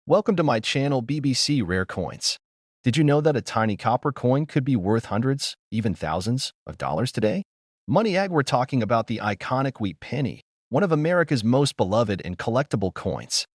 Welcome to my channel BBC Rare Coins. Did you know that a tiny copper coin could be worth hundreds, even thousands, of dollars today? Money Egg, we're talking about the iconic wheat penny, one of America's most beloved and collectible coins.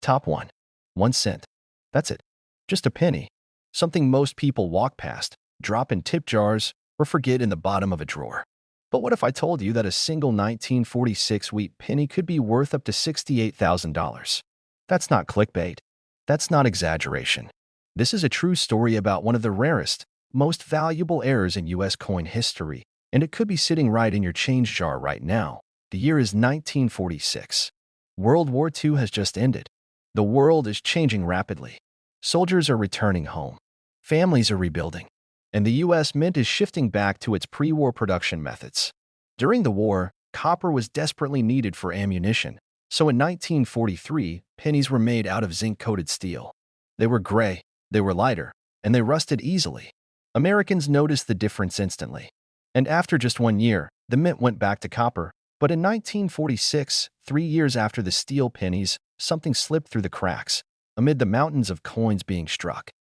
Top 1. 1 cent. That's it. Just a penny. Something most people walk past, drop in tip jars, or forget in the bottom of a drawer. But what if I told you that a single 1946 wheat penny could be worth up to $68,000? That's not clickbait. That's not exaggeration. This is a true story about one of the rarest, most valuable heirs in U.S. coin history, and it could be sitting right in your change jar right now. The year is 1946. World War II has just ended. The world is changing rapidly. Soldiers are returning home. Families are rebuilding. And the U.S. Mint is shifting back to its pre-war production methods. During the war, copper was desperately needed for ammunition. So in 1943, pennies were made out of zinc-coated steel. They were gray, they were lighter, and they rusted easily. Americans noticed the difference instantly. And after just 1 year, the mint went back to copper. But in 1946, 3 years after the steel pennies, something slipped through the cracks, amid the mountains of coins being struck.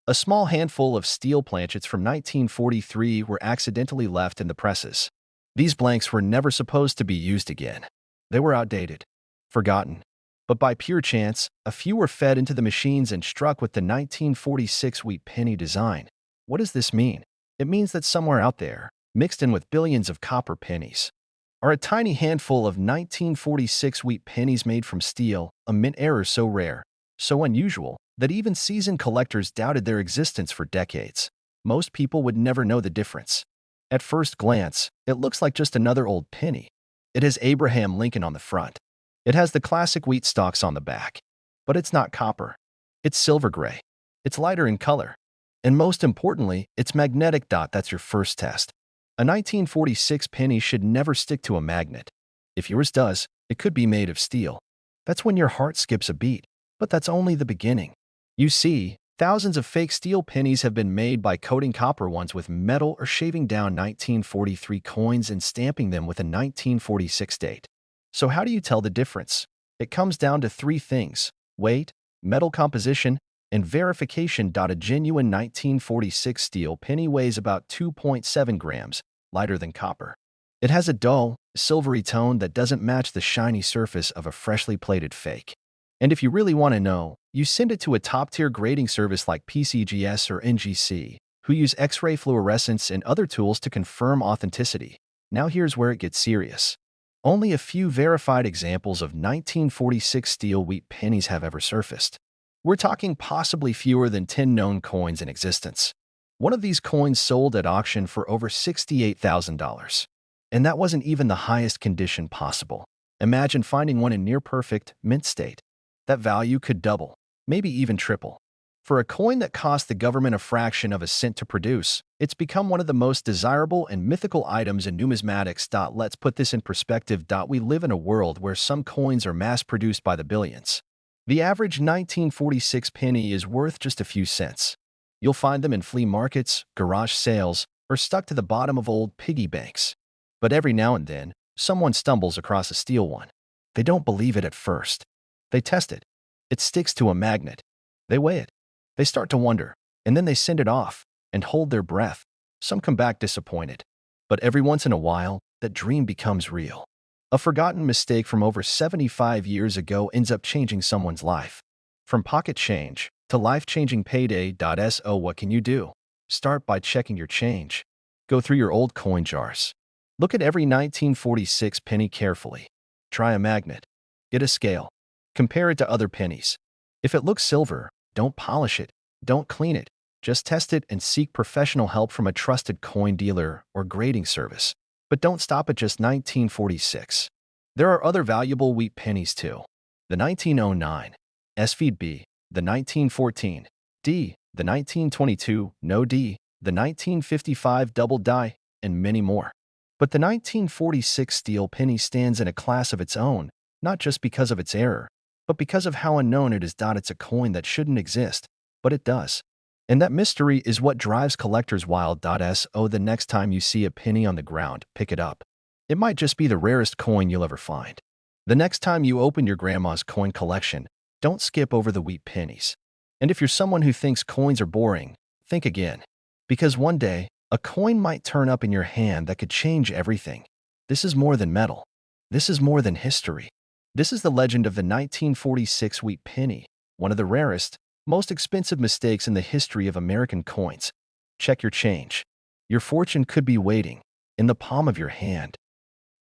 A small handful of steel planchets from 1943 were accidentally left in the presses. These blanks were never supposed to be used again. They were outdated, forgotten. But by pure chance, a few were fed into the machines and struck with the 1946 wheat penny design. What does this mean? It means that somewhere out there, mixed in with billions of copper pennies, are a tiny handful of 1946 wheat pennies made from steel, a mint error so rare, so unusual, that even seasoned collectors doubted their existence for decades. Most people would never know the difference. At first glance, it looks like just another old penny. It has Abraham Lincoln on the front. It has the classic wheat stalks on the back. But it's not copper. It's silver gray. It's lighter in color. And most importantly, it's magnetic. That's your first test. A 1946 penny should never stick to a magnet. If yours does, it could be made of steel. That's when your heart skips a beat. But that's only the beginning. You see, thousands of fake steel pennies have been made by coating copper ones with metal or shaving down 1943 coins and stamping them with a 1946 date. So how do you tell the difference? It comes down to 3 things: weight, metal composition, and verification. A genuine 1946 steel penny weighs about 2.7 grams, lighter than copper. It has a dull, silvery tone that doesn't match the shiny surface of a freshly plated fake. And if you really want to know, you send it to a top-tier grading service like PCGS or NGC, who use X-ray fluorescence and other tools to confirm authenticity. Now here's where it gets serious. Only a few verified examples of 1946 steel wheat pennies have ever surfaced. We're talking possibly fewer than 10 known coins in existence. One of these coins sold at auction for over $68,000. And that wasn't even the highest condition possible. Imagine finding one in near-perfect, mint state. That value could double, maybe even triple. For a coin that cost the government a fraction of a cent to produce, it's become one of the most desirable and mythical items in numismatics. Let's put this in perspective. We live in a world where some coins are mass-produced by the billions. The average 1946 penny is worth just a few cents. You'll find them in flea markets, garage sales, or stuck to the bottom of old piggy banks. But every now and then, someone stumbles across a steel one. They don't believe it at first. They test it. It sticks to a magnet. They weigh it. They start to wonder, and then they send it off and hold their breath. Some come back disappointed. But every once in a while, that dream becomes real. A forgotten mistake from over 75 years ago ends up changing someone's life. From pocket change to life-changing payday. So what can you do? Start by checking your change. Go through your old coin jars. Look at every 1946 penny carefully. Try a magnet. Get a scale. Compare it to other pennies. If it looks silver, don't polish it. Don't clean it. Just test it and seek professional help from a trusted coin dealer or grading service. But don't stop at just 1946. There are other valuable wheat pennies too. The 1909, SVB, the 1914, D, the 1922, no D, the 1955 double die, and many more. But the 1946 steel penny stands in a class of its own, not just because of its error, but because of how unknown it is. It's a coin that shouldn't exist, but it does. And that mystery is what drives collectors wild. So the next time you see a penny on the ground, pick it up. It might just be the rarest coin you'll ever find. The next time you open your grandma's coin collection, don't skip over the wheat pennies. And if you're someone who thinks coins are boring, think again. Because one day, a coin might turn up in your hand that could change everything. This is more than metal. This is more than history. This is the legend of the 1946 wheat penny, one of the rarest, most expensive mistakes in the history of American coins. Check your change. Your fortune could be waiting in the palm of your hand.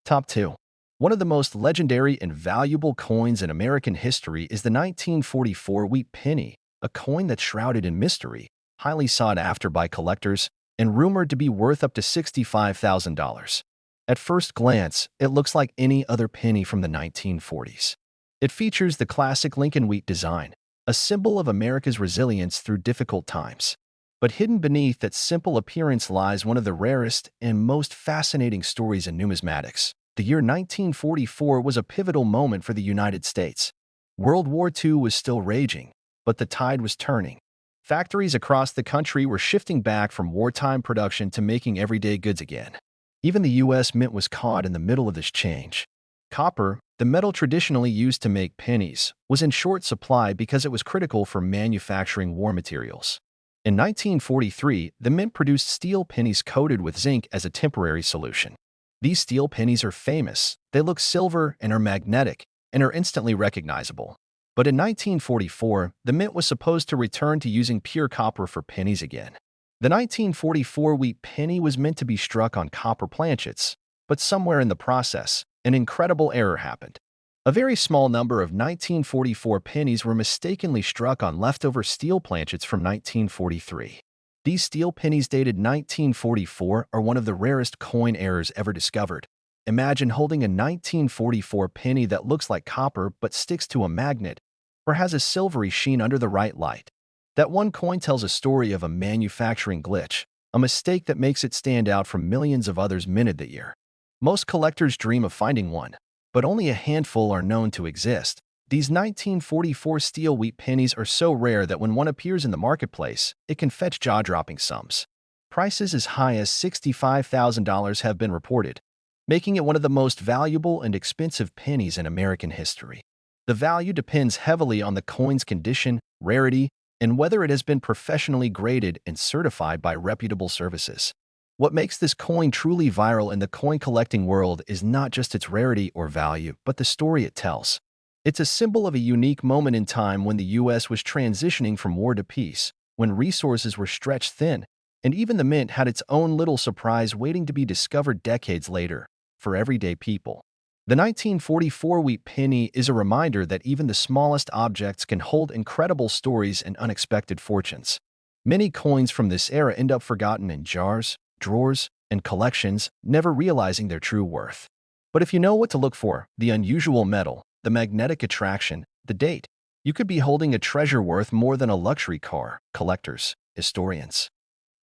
Top 2. One of the most legendary and valuable coins in American history is the 1944 wheat penny, a coin that's shrouded in mystery, highly sought after by collectors, and rumored to be worth up to $65,000. At first glance, it looks like any other penny from the 1940s. It features the classic Lincoln wheat design, a symbol of America's resilience through difficult times. But hidden beneath that simple appearance lies one of the rarest and most fascinating stories in numismatics. The year 1944 was a pivotal moment for the United States. World War II was still raging, but the tide was turning. Factories across the country were shifting back from wartime production to making everyday goods again. Even the U.S. Mint was caught in the middle of this change. Copper, the metal traditionally used to make pennies, was in short supply because it was critical for manufacturing war materials. In 1943, the Mint produced steel pennies coated with zinc as a temporary solution. These steel pennies are famous. They look silver and are magnetic and are instantly recognizable. But in 1944, the Mint was supposed to return to using pure copper for pennies again. The 1944 wheat penny was meant to be struck on copper planchets, but somewhere in the process, an incredible error happened. A very small number of 1944 pennies were mistakenly struck on leftover steel planchets from 1943. These steel pennies dated 1944 are one of the rarest coin errors ever discovered. Imagine holding a 1944 penny that looks like copper but sticks to a magnet or has a silvery sheen under the right light. That one coin tells a story of a manufacturing glitch, a mistake that makes it stand out from millions of others minted that year. Most collectors dream of finding one, but only a handful are known to exist. These 1944 steel wheat pennies are so rare that when one appears in the marketplace, it can fetch jaw-dropping sums. Prices as high as $65,000 have been reported, making it one of the most valuable and expensive pennies in American history. The value depends heavily on the coin's condition, rarity, and whether it has been professionally graded and certified by reputable services. What makes this coin truly viral in the coin collecting world is not just its rarity or value, but the story it tells. It's a symbol of a unique moment in time when the U.S. was transitioning from war to peace, when resources were stretched thin, and even the Mint had its own little surprise waiting to be discovered decades later for everyday people. The 1944 wheat penny is a reminder that even the smallest objects can hold incredible stories and unexpected fortunes. Many coins from this era end up forgotten in jars, drawers, and collections, never realizing their true worth. But if you know what to look for, the unusual metal, the magnetic attraction, the date, you could be holding a treasure worth more than a luxury car. Collectors, historians,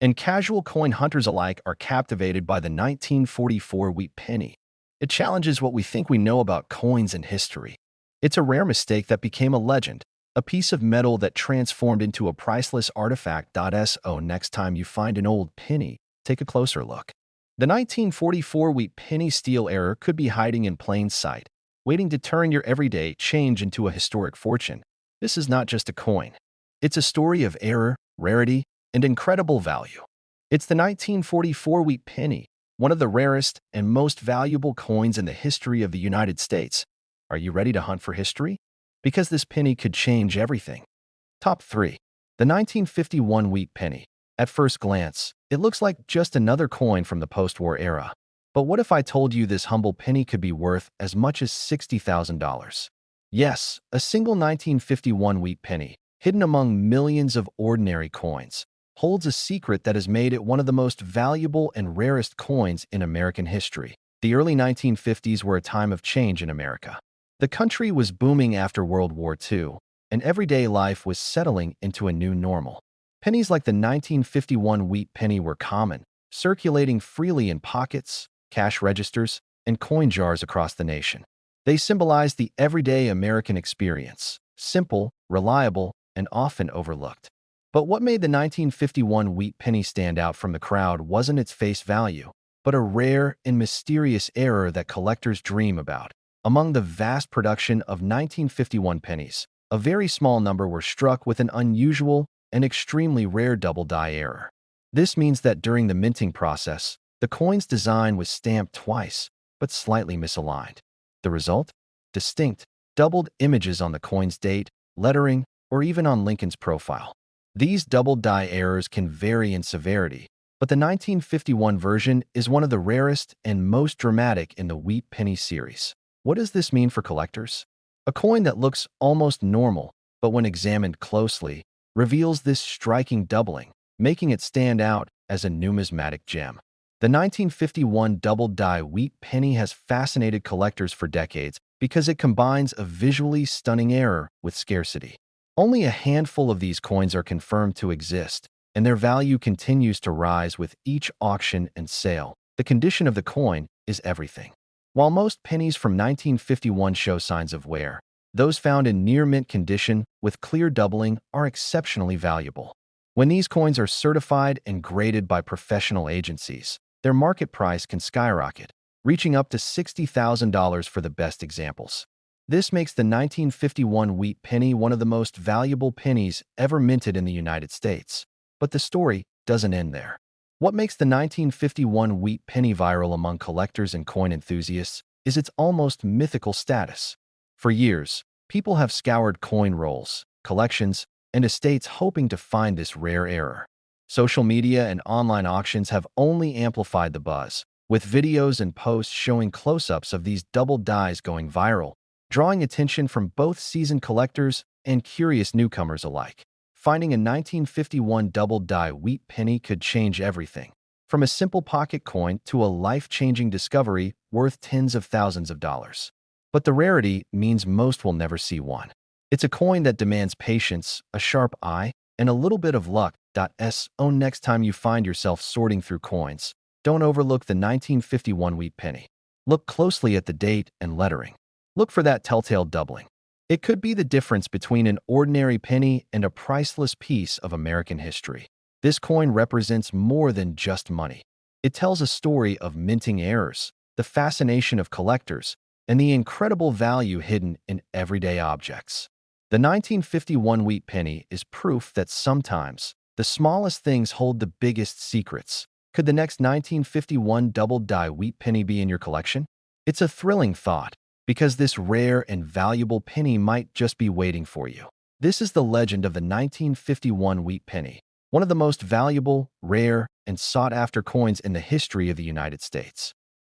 and casual coin hunters alike are captivated by the 1944 wheat penny. It challenges what we think we know about coins and history. It's a rare mistake that became a legend, a piece of metal that transformed into a priceless artifact. So next time you find an old penny, take a closer look. The 1944 wheat penny steel error could be hiding in plain sight, waiting to turn your everyday change into a historic fortune. This is not just a coin. It's a story of error, rarity, and incredible value. It's the 1944 wheat penny, one of the rarest and most valuable coins in the history of the United States. Are you ready to hunt for history? Because this penny could change everything. Top 3. The 1951 wheat penny. At first glance, it looks like just another coin from the post-war era. But what if I told you this humble penny could be worth as much as $60,000? Yes, a single 1951 wheat penny, hidden among millions of ordinary coins, holds a secret that has made it one of the most valuable and rarest coins in American history. The early 1950s were a time of change in America. The country was booming after World War II, and everyday life was settling into a new normal. Pennies like the 1951 wheat penny were common, circulating freely in pockets, cash registers, and coin jars across the nation. They symbolized the everyday American experience, simple, reliable, and often overlooked. But what made the 1951 wheat penny stand out from the crowd wasn't its face value, but a rare and mysterious error that collectors dream about. Among the vast production of 1951 pennies, a very small number were struck with an unusual and extremely rare double die error. This means that during the minting process, the coin's design was stamped twice, but slightly misaligned. The result? Distinct, doubled images on the coin's date, lettering, or even on Lincoln's profile. These double die errors can vary in severity, but the 1951 version is one of the rarest and most dramatic in the wheat penny series. What does this mean for collectors? A coin that looks almost normal, but when examined closely, reveals this striking doubling, making it stand out as a numismatic gem. The 1951 double-die wheat penny has fascinated collectors for decades because it combines a visually stunning error with scarcity. Only a handful of these coins are confirmed to exist, and their value continues to rise with each auction and sale. The condition of the coin is everything. While most pennies from 1951 show signs of wear, those found in near-mint condition with clear doubling are exceptionally valuable. When these coins are certified and graded by professional agencies, their market price can skyrocket, reaching up to $60,000 for the best examples. This makes the 1951 wheat penny one of the most valuable pennies ever minted in the United States. But the story doesn't end there. What makes the 1951 wheat penny viral among collectors and coin enthusiasts is its almost mythical status. For years, people have scoured coin rolls, collections, and estates hoping to find this rare error. Social media and online auctions have only amplified the buzz, with videos and posts showing close-ups of these double dies going viral, drawing attention from both seasoned collectors and curious newcomers alike. Finding a 1951 double-die wheat penny could change everything, from a simple pocket coin to a life-changing discovery worth tens of thousands of dollars. But the rarity means most will never see one. It's a coin that demands patience, a sharp eye, and a little bit of luck. So next time you find yourself sorting through coins, don't overlook the 1951 wheat penny. Look closely at the date and lettering. Look for that telltale doubling. It could be the difference between an ordinary penny and a priceless piece of American history. This coin represents more than just money. It tells a story of minting errors, the fascination of collectors, and the incredible value hidden in everyday objects. The 1951 wheat penny is proof that sometimes the smallest things hold the biggest secrets. Could the next 1951 double-die wheat penny be in your collection? It's a thrilling thought, because this rare and valuable penny might just be waiting for you. This is the legend of the 1951 wheat penny, one of the most valuable, rare, and sought-after coins in the history of the United States.